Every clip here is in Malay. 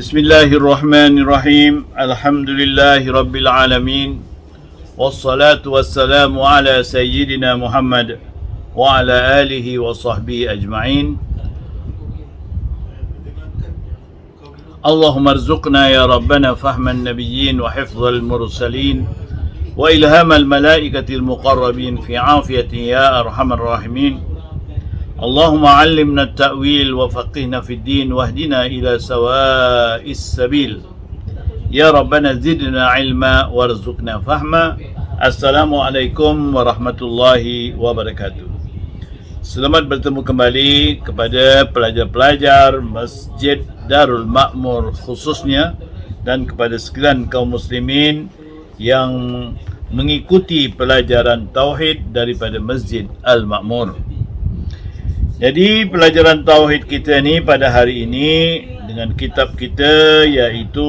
Bismillahirrahmanirrahim. Alhamdulillahirabbil alamin. Wassalatu wassalamu ala sayyidina Muhammad wa ala alihi wa sahbihi ajma'in. Allahumma arzuqna ya Rabbana fahman nabiyyin wa hifdhal mursalin wa ilhamal malaikatil muqarrabin fi afiyatin ya arhamar rahimin. Allahumma allimna at-ta'wil wa faqihna fid din wahdina ila sawa'is sabil. Ya Rabbana zidna ilma warzuqna fahma. Assalamualaikum warahmatullahi wabarakatuh. Selamat bertemu kembali kepada pelajar-pelajar Masjid Darul Makmur khususnya dan kepada sekalian kaum muslimin yang mengikuti pelajaran tauhid daripada Masjid Al-Makmur. Jadi pelajaran tauhid kita ni pada hari ini dengan kitab kita iaitu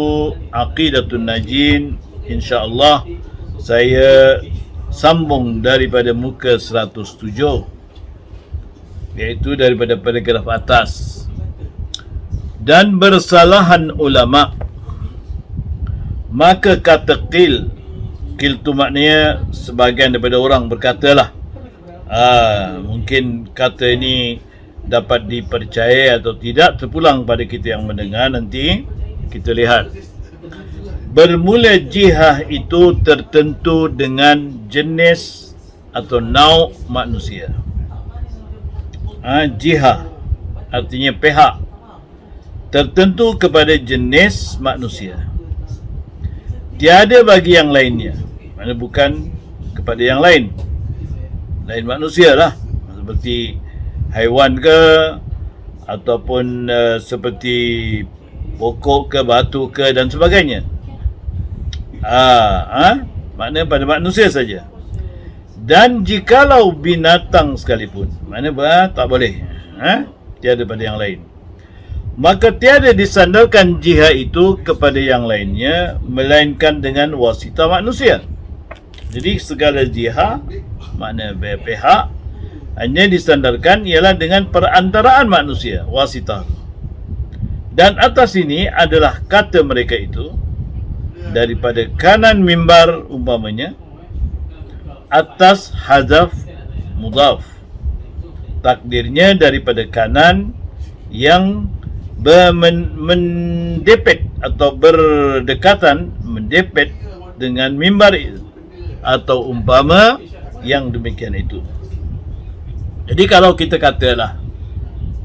Aqidatun Najin, insya-Allah saya sambung daripada muka 107, iaitu daripada paragraf atas. Dan bersalahan ulama, maka kata qil tu maknanya sebahagian daripada orang berkatalah. Mungkin kata ini dapat dipercayai atau tidak terpulang pada kita yang mendengar. Nanti kita lihat. Bermula jihah itu tertentu dengan jenis atau nau' manusia. Jihah artinya pihak tertentu kepada jenis manusia, tiada bagi yang lainnya. Maksudnya bukan kepada yang lain, lain manusia lah, seperti haiwan ke ataupun seperti pokok ke, batu ke dan sebagainya. Maknanya pada manusia saja. Dan jikalau binatang sekalipun, maknanya tak boleh, tiada pada yang lain, maka tiada disandarkan jihad itu kepada yang lainnya melainkan dengan wasitah manusia. Jadi segala jihad, makna pihak, hanya disandarkan ialah dengan perantaraan manusia, wasitah. Dan atas ini adalah kata mereka itu daripada kanan mimbar umpamanya, atas hazaf mudhaf, takdirnya daripada kanan yang mendepet atau berdekatan, mendepet dengan mimbar itu, atau umpama yang demikian itu. Jadi kalau kita katalah,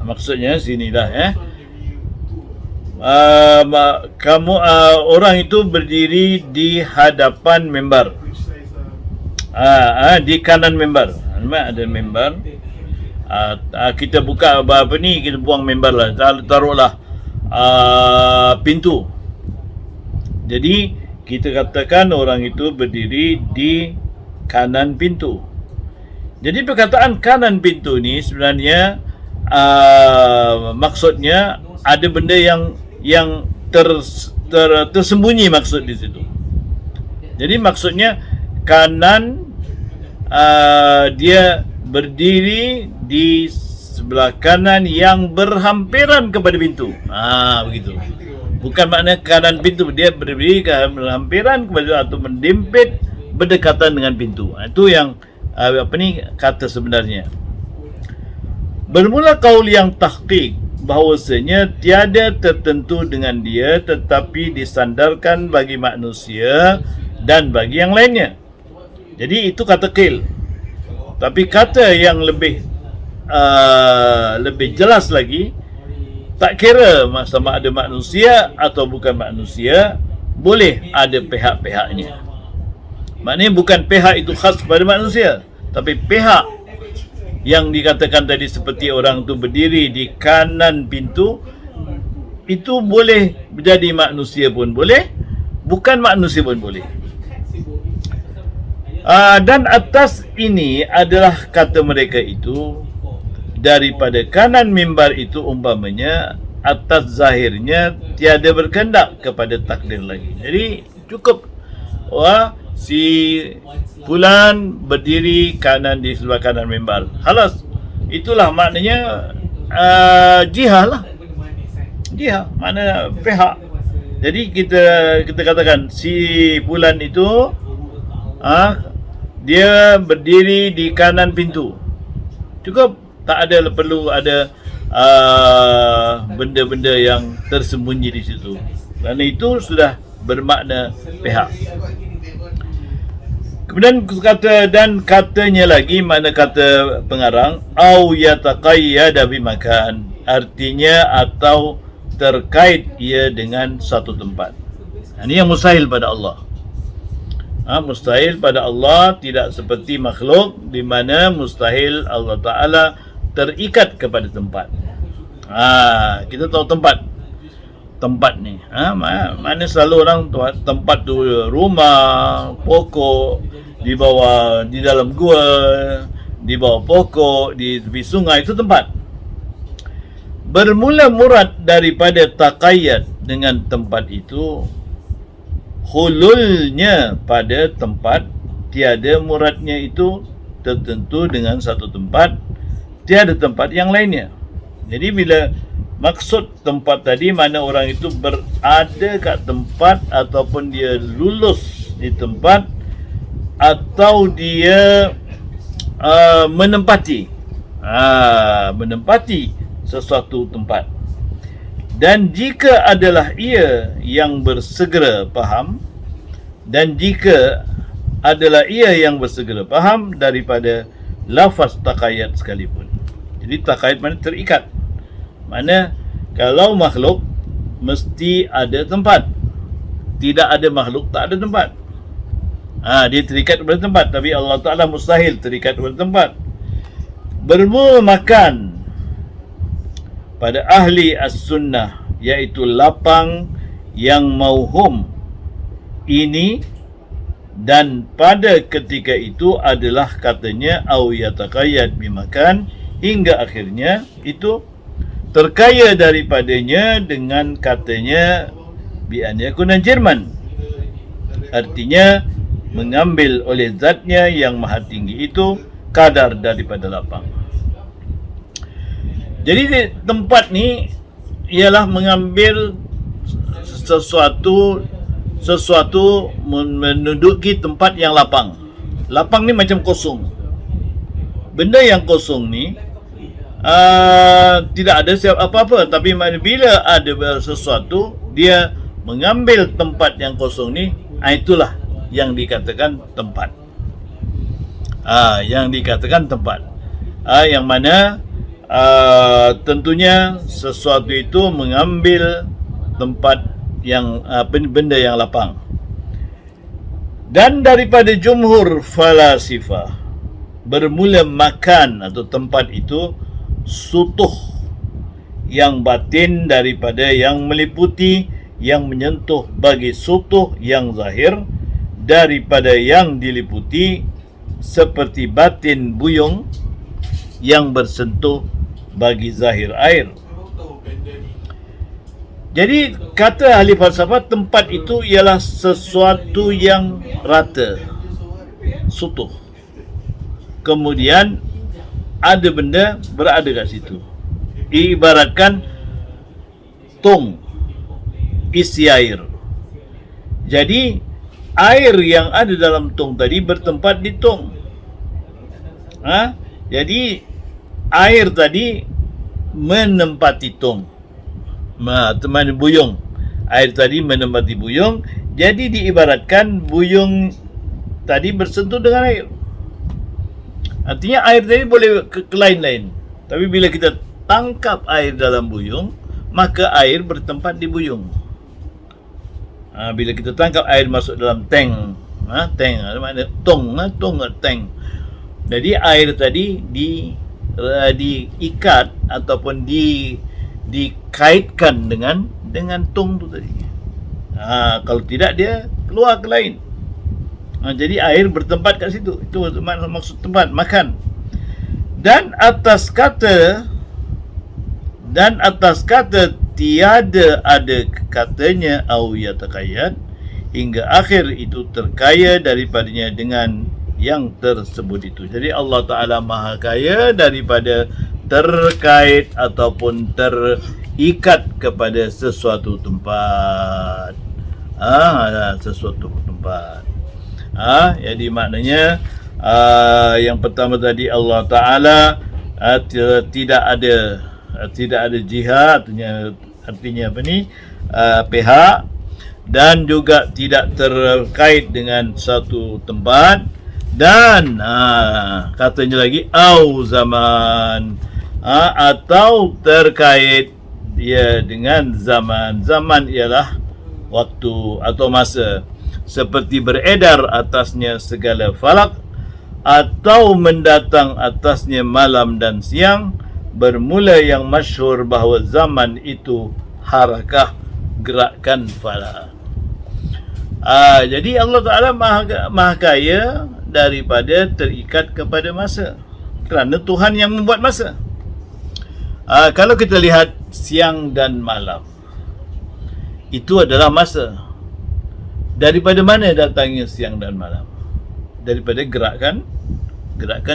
maksudnya sinilah kamu orang itu berdiri di hadapan mimbar, di kanan mimbar. Ada mimbar, kita buka apa ni, kita buang mimbar lah, taruhlah pintu. Jadi kita katakan orang itu berdiri di kanan pintu. Jadi perkataan kanan pintu ni sebenarnya maksudnya ada benda yang tersembunyi maksud di situ. Jadi maksudnya kanan, dia berdiri di sebelah kanan yang berhampiran kepada pintu. Begitu. Bukan makna kanan pintu, dia berdiri berhampiran kepada atau mendempet berdekatan dengan pintu. Itu yang kata sebenarnya. Bermula kaul yang tahqiq bahawasanya tiada tertentu dengan dia tetapi disandarkan bagi manusia dan bagi yang lainnya. Jadi itu kata qil. Tapi kata yang lebih jelas lagi, tak kira sama ada manusia atau bukan manusia, boleh ada pihak-pihaknya. Maknanya bukan pihak itu khas pada manusia, tapi pihak yang dikatakan tadi seperti orang tu berdiri di kanan pintu, itu boleh menjadi manusia pun boleh, bukan manusia pun boleh. Dan atas ini adalah kata mereka itu daripada kanan mimbar itu umpamanya atas zahirnya tiada berkendak kepada takdir lagi. Jadi cukup si fulan berdiri kanan di sebelah kanan mimbar, halas, itulah maknanya jihad lah. Jihad makna pihak Jadi kita katakan si fulan itu dia berdiri di kanan pintu. Cukup, tak ada perlu ada benda-benda yang tersembunyi di situ. Kerana itu sudah bermakna pihak. Kemudian kata, dan katanya lagi, makna kata pengarang, au yataqayyada bimakan, artinya atau terkait ia dengan satu tempat. Ini yang mustahil pada Allah. Mustahil pada Allah, tidak seperti makhluk di mana mustahil Allah Ta'ala terikat kepada tempat. Kita tahu tempat ni. Mana selalu orang tempat tu rumah, pokok, di bawah, di dalam gua, di bawah pokok, di tepi sungai, itu tempat. Bermula murad daripada taqayyad dengan tempat itu, hululnya pada tempat, tiada muradnya itu tertentu dengan satu tempat, tiada tempat yang lainnya. Jadi bila maksud tempat tadi, mana orang itu berada kat tempat, ataupun dia lulus di tempat, atau dia menempati sesuatu tempat. Dan jika adalah ia yang bersegera faham, dan jika adalah ia yang bersegera faham daripada lafaz taqayyad sekalipun. Jadi taqayyad mana terikat. Mana kalau makhluk mesti ada tempat. Tidak ada makhluk tak ada tempat. Dia terikat kepada tempat, tapi Allah Ta'ala mustahil terikat kepada tempat. Bermula makan pada ahli as-sunnah, iaitu lapang yang mauhum ini, dan pada ketika itu adalah katanya au yataqayyad bimakan, hingga akhirnya itu terkaya daripadanya dengan katanya bi an yakuna Jerman, artinya mengambil oleh zatnya yang maha tinggi itu kadar daripada lapang. Jadi tempat ni ialah mengambil sesuatu menduduki tempat yang lapang. Lapang ni macam kosong. Benda yang kosong ni tidak ada apa-apa, tapi bila ada sesuatu, dia mengambil tempat yang kosong ni, itulah yang dikatakan tempat. Yang dikatakan tempat. Yang mana tentunya sesuatu itu mengambil tempat yang benda yang lapang. Dan daripada jumhur falasifah, bermula makan atau tempat itu sutuh yang batin daripada yang meliputi, yang menyentuh bagi sutuh yang zahir daripada yang diliputi, seperti batin buyung yang bersentuh bagi zahir air. Jadi kata ahli falsafat, tempat itu ialah sesuatu yang rata, sutuh. Kemudian ada benda berada kat situ. Ibaratkan tong isi air. Jadi air yang ada dalam tong tadi bertempat di tong. Jadi air tadi menempati tong. Teman buyung. Air tadi menempati buyung. Jadi diibaratkan buyung tadi bersentuh dengan air. Artinya air tadi boleh ke lain-lain. Tapi bila kita tangkap air dalam buyung, maka air bertempat di buyung. Bila kita tangkap air masuk dalam tank, tank mana tong, tank. Jadi air tadi diikat ataupun dikaitkan dengan tong tu tadi. Kalau tidak, dia keluar ke lain. Jadi air bertempat kat situ. Itu maksud tempat makan. Dan atas kata tiada ada katanya au yataqayyad, hingga akhir itu terkaya daripadanya dengan yang tersebut itu. Jadi Allah Ta'ala maha kaya daripada terkait ataupun terikat kepada sesuatu tempat. Sesuatu tempat. Jadi maknanya yang pertama tadi Allah Ta'ala tidak ada jihad, artinya apa ni, pihak, dan juga tidak terkait dengan satu tempat, dan katanya lagi au zaman, atau terkait dengan zaman. Zaman ialah waktu atau masa, seperti beredar atasnya segala falak, atau mendatang atasnya malam dan siang. Bermula yang masyhur bahawa zaman itu harakah, gerakan falak. Jadi Allah Ta'ala maha kaya daripada terikat kepada masa, kerana Tuhan yang membuat masa. Kalau kita lihat siang dan malam, itu adalah masa. Daripada mana datangnya siang dan malam? Daripada gerakan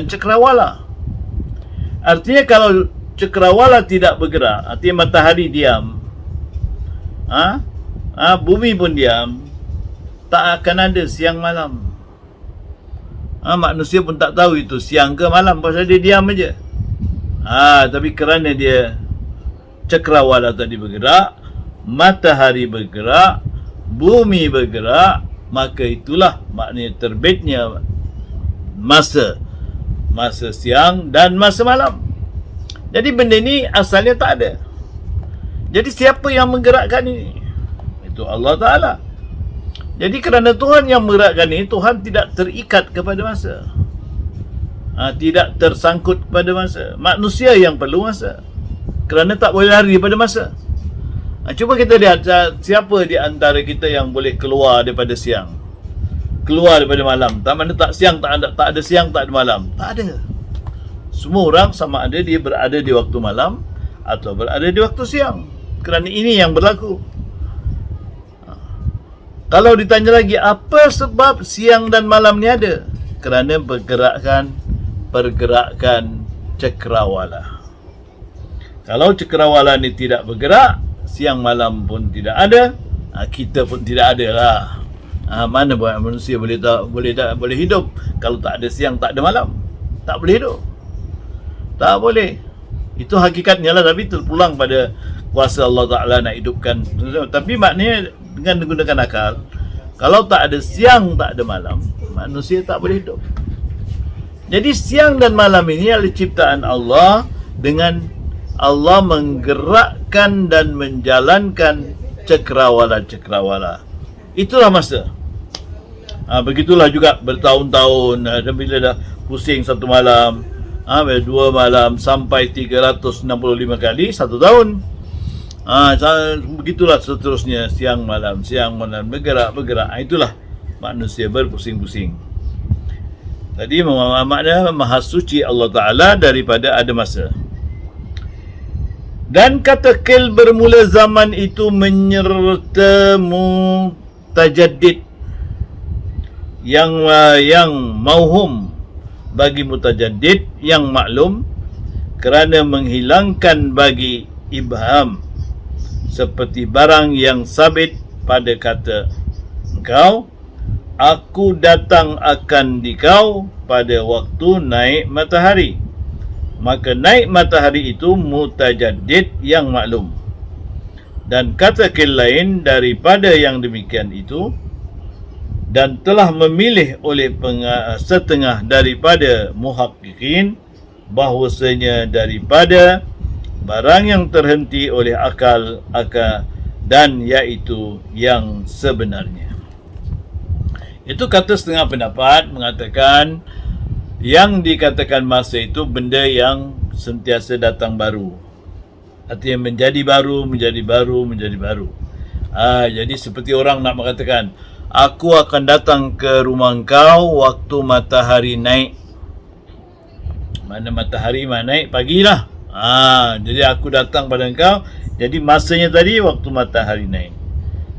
cakrawala. Artinya kalau cakrawala tidak bergerak, artinya matahari diam, bumi pun diam, tak akan ada siang malam. Manusia pun tak tahu itu siang ke malam, pasal dia diam aja. Tapi kerana dia cakrawala tadi bergerak, matahari bergerak, bumi bergerak, maka itulah maknanya terbitnya masa siang dan masa malam. Jadi benda ni asalnya tak ada. Jadi siapa yang menggerakkan ini? Itu Allah Ta'ala. Jadi kerana Tuhan yang menggerakkan ini, Tuhan tidak terikat kepada masa, tidak tersangkut kepada masa. Manusia yang perlu masa, kerana tak boleh lari daripada masa. Cuba kita lihat siapa di antara kita yang boleh keluar daripada siang, keluar daripada malam. Tak mana tak siang, tak ada siang, tak ada malam. Tak ada. Semua orang sama ada dia berada di waktu malam atau berada di waktu siang, kerana ini yang berlaku. Kalau ditanya lagi, apa sebab siang dan malam ni ada? Kerana pergerakan cakrawala. Kalau cakrawala ni tidak bergerak, siang malam pun tidak ada, kita pun tidak ada lah. Mana buat manusia boleh hidup kalau tak ada siang, tak ada malam? Tak boleh hidup. Tak boleh. Itu hakikatnya lah, tapi terpulang pada kuasa Allah Ta'ala nak hidupkan. Tapi maknanya dengan menggunakan akal, kalau tak ada siang, tak ada malam, manusia tak boleh hidup. Jadi siang dan malam ini adalah ciptaan Allah, dengan Allah menggerakkan dan menjalankan cakrawala. Itulah masa. Begitulah juga bertahun-tahun, dan bila dah pusing satu malam, dua malam, sampai 365 kali satu tahun. Begitulah seterusnya, siang malam, bergerak. Itulah manusia berpusing-pusing. Tadi makna maha suci Allah Ta'ala daripada ada masa. Dan kata kil bermula zaman itu menyerta mutajaddid, yang mauhum bagi mutajaddid, yang maklum, kerana menghilangkan bagi ibham, seperti barang yang sabit pada kata engkau, aku datang akan dikau pada waktu naik matahari. Maka naik matahari itu mutajaddid, yang maklum. Dan kata kil lain daripada yang demikian itu, dan telah memilih oleh setengah daripada muhaqqiqin bahwasanya daripada barang yang terhenti oleh akal, dan iaitu yang sebenarnya. Itu kata setengah pendapat mengatakan yang dikatakan masa itu benda yang sentiasa datang baru. Artinya menjadi baru. Jadi seperti orang nak mengatakan, aku akan datang ke rumah engkau waktu matahari naik. Mana matahari naik? Pagilah. Jadi aku datang pada engkau. Jadi masanya tadi waktu matahari naik.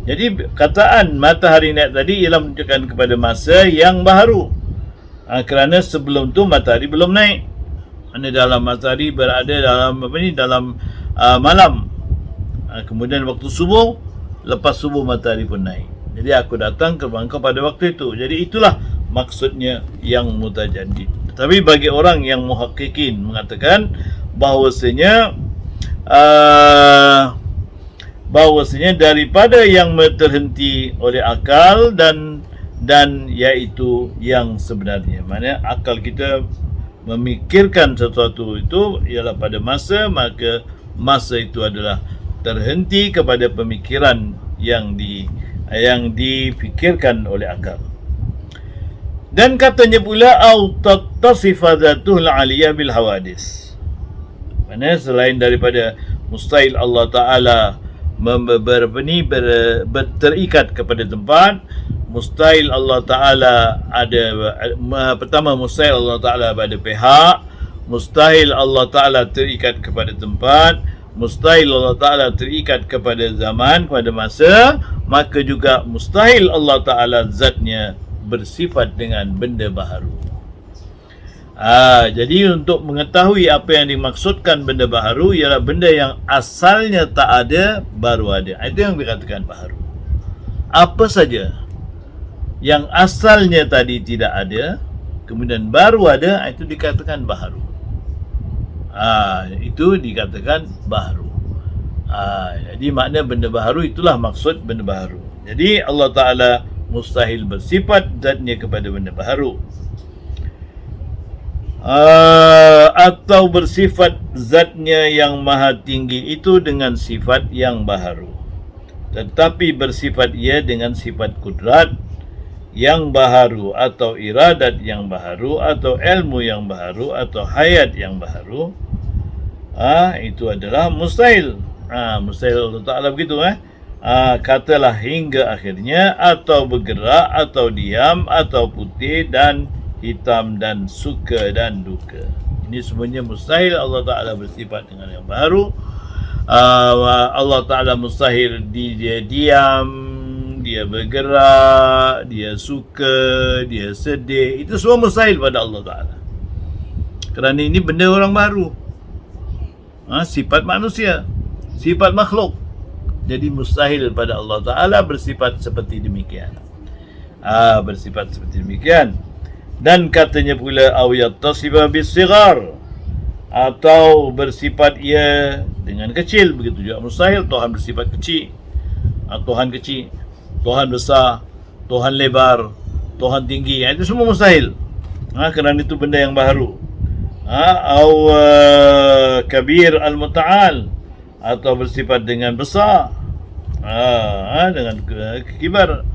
Jadi kataan matahari naik tadi ialah menunjukkan kepada masa yang baru. Kerana sebelum tu matahari belum naik. Mana dalam matahari berada dalam dalam malam. Kemudian waktu subuh, lepas subuh matahari pun naik. Jadi aku datang ke rumah engkau pada waktu itu. Jadi itulah maksudnya yang mutajadid. Tapi bagi orang yang muhaqqiqin mengatakan bahawasanya daripada yang terhenti oleh akal dan iaitu yang sebenarnya. Maksudnya akal kita memikirkan sesuatu itu ialah pada masa, maka masa itu adalah terhenti kepada pemikiran yang dipikirkan oleh akal. Dan katanya pula au tattasifadatul aliyah bil hawadis. Mana selain daripada mustahil Allah Taala terikat kepada tempat, mustahil Allah Taala ada, pertama mustahil Allah Taala pada pihak, mustahil Allah Taala terikat kepada tempat, mustahil Allah Taala terikat kepada zaman, kepada masa, maka juga mustahil Allah Taala zatnya bersifat dengan benda baharu. Jadi untuk mengetahui apa yang dimaksudkan benda baharu ialah benda yang asalnya tak ada baru ada. Itu yang dikatakan baharu. Apa saja yang asalnya tadi tidak ada kemudian baru ada, itu dikatakan baharu. Itu dikatakan baharu. Jadi makna benda baharu itulah maksud benda baharu. Jadi Allah Ta'ala mustahil bersifat zatnya kepada benda baharu, atau bersifat zatnya yang maha tinggi itu dengan sifat yang baharu, tetapi bersifat ia dengan sifat kudrat yang baharu, atau iradat yang baharu, atau ilmu yang baharu, atau hayat yang baharu, itu adalah mustahil. Mustahil Allah Ta'ala begitu. Katalah hingga akhirnya, atau bergerak, atau diam, atau putih dan hitam, dan suka dan duka. Ini semuanya mustahil Allah Ta'ala bersifat dengan yang baru. Allah Ta'ala mustahil dia diam, dia bergerak, dia suka, dia sedih. Itu semua mustahil pada Allah Ta'ala, kerana ini benda orang baru. Sifat manusia, sifat makhluk. Jadi mustahil pada Allah Ta'ala bersifat seperti demikian. Bersifat seperti demikian. Dan katanya pula aw yattasiba bis-sighar, atau bersifat ia dengan kecil. Begitu juga mustahil Tuhan bersifat kecil. Tuhan kecil, Tuhan besar, Tuhan lebar, Tuhan tinggi. Itu semua mustahil. Kerana itu benda yang baru. Aw kabir al-muta'al, atau bersifat dengan besar, dengan kibar,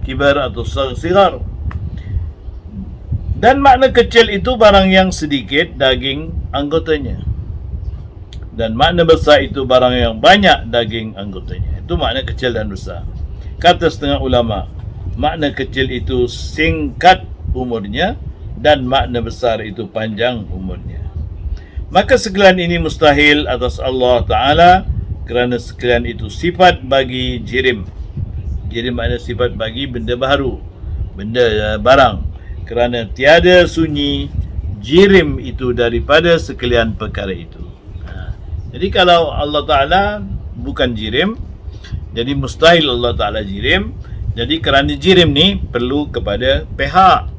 kibar atau sigar. Dan makna kecil itu barang yang sedikit daging anggotanya, dan makna besar itu barang yang banyak daging anggotanya. Itu makna kecil dan besar. Kata setengah ulama, makna kecil itu singkat umurnya, dan makna besar itu panjang umurnya. Maka sekalian ini mustahil atas Allah Ta'ala, kerana sekalian itu sifat bagi jirim. Jirim makna sifat bagi benda baharu, benda barang. Kerana tiada sunyi jirim itu daripada sekalian perkara itu. Jadi kalau Allah Ta'ala bukan jirim, jadi mustahil Allah Ta'ala jirim. Jadi kerana jirim ni perlu kepada pihak,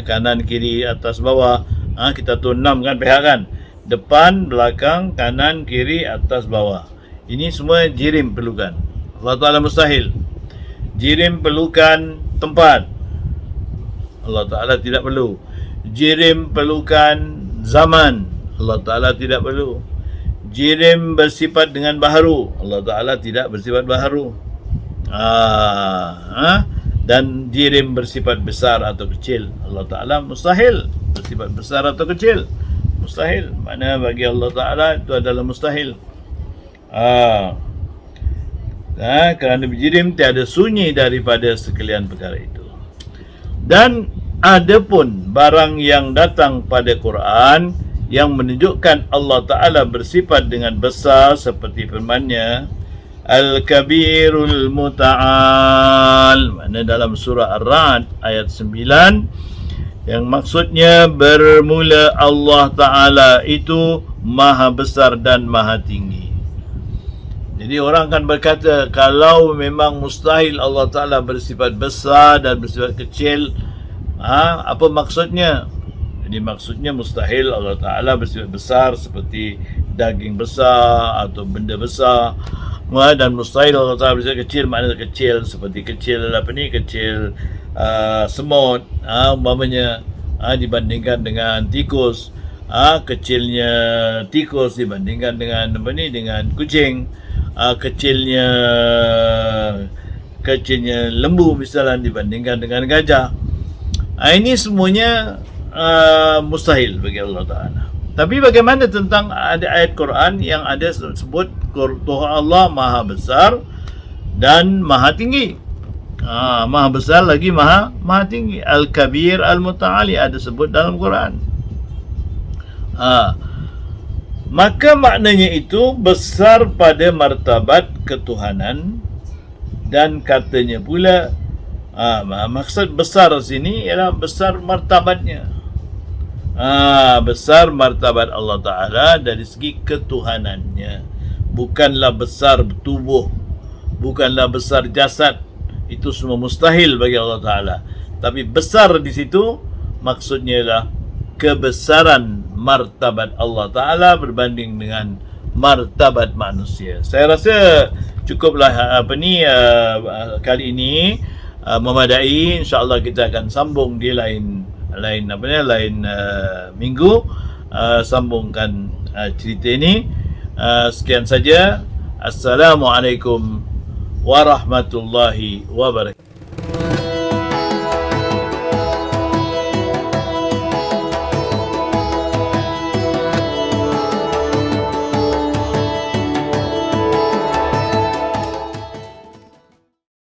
kanan, kiri, atas, bawah. Kita tu 6 kan pihak kan, depan, belakang, kanan, kiri, atas, bawah. Ini semua jirim perlukan. Allah Ta'ala mustahil. Jirim perlukan tempat, Allah Ta'ala tidak perlu. Jirim perlukan zaman, Allah Ta'ala tidak perlu. Jirim bersifat dengan baharu, Allah Ta'ala tidak bersifat baharu. Dan jirim bersifat besar atau kecil, Allah Ta'ala mustahil bersifat besar atau kecil. Mustahil. Mana bagi Allah Ta'ala itu adalah mustahil. Kerana jirim tiada sunyi daripada sekalian perkara itu. Dan ada pun barang yang datang pada Quran yang menunjukkan Allah Ta'ala bersifat dengan besar, seperti firman-Nya Al-Kabirul Muta'al, mana dalam surah Ar-Ra'd ayat 9, yang maksudnya bermula Allah Ta'ala itu maha besar dan maha tinggi. Jadi orang kan berkata, kalau memang mustahil Allah Ta'ala bersifat besar dan bersifat kecil, apa maksudnya? Jadi maksudnya mustahil Allah Ta'ala bersifat besar seperti daging besar atau benda besar, dan mustahil Allah Ta'ala bersifat kecil, maknanya kecil seperti kecil apa ni, kecil semut, umpamanya, dibandingkan dengan tikus, kecilnya tikus dibandingkan dengan apa ni, dengan kucing, kecilnya lembu misalnya dibandingkan dengan gajah. Ini semuanya mustahil bagi Allah Ta'ala. Tapi bagaimana tentang ada ayat Quran yang ada sebut Tuhan Allah Maha Besar dan Maha Tinggi. Maha Besar lagi Maha Tinggi. Al-Kabir Al-Muta'ali ada sebut dalam Quran. Maka maknanya itu besar pada martabat ketuhanan, dan katanya pula maksud besar sini ialah besar martabatnya. Besar martabat Allah Ta'ala dari segi ketuhanannya, bukanlah besar tubuh, bukanlah besar jasad. Itu semua mustahil bagi Allah Ta'ala. Tapi besar di situ maksudnya ialah kebesaran martabat Allah Ta'ala berbanding dengan martabat manusia. Saya rasa cukuplah kali ini memadai. InsyaAllah kita akan sambung di lain minggu, sambungkan cerita ini. Sekian saja. Assalamualaikum warahmatullahi wabarakatuh.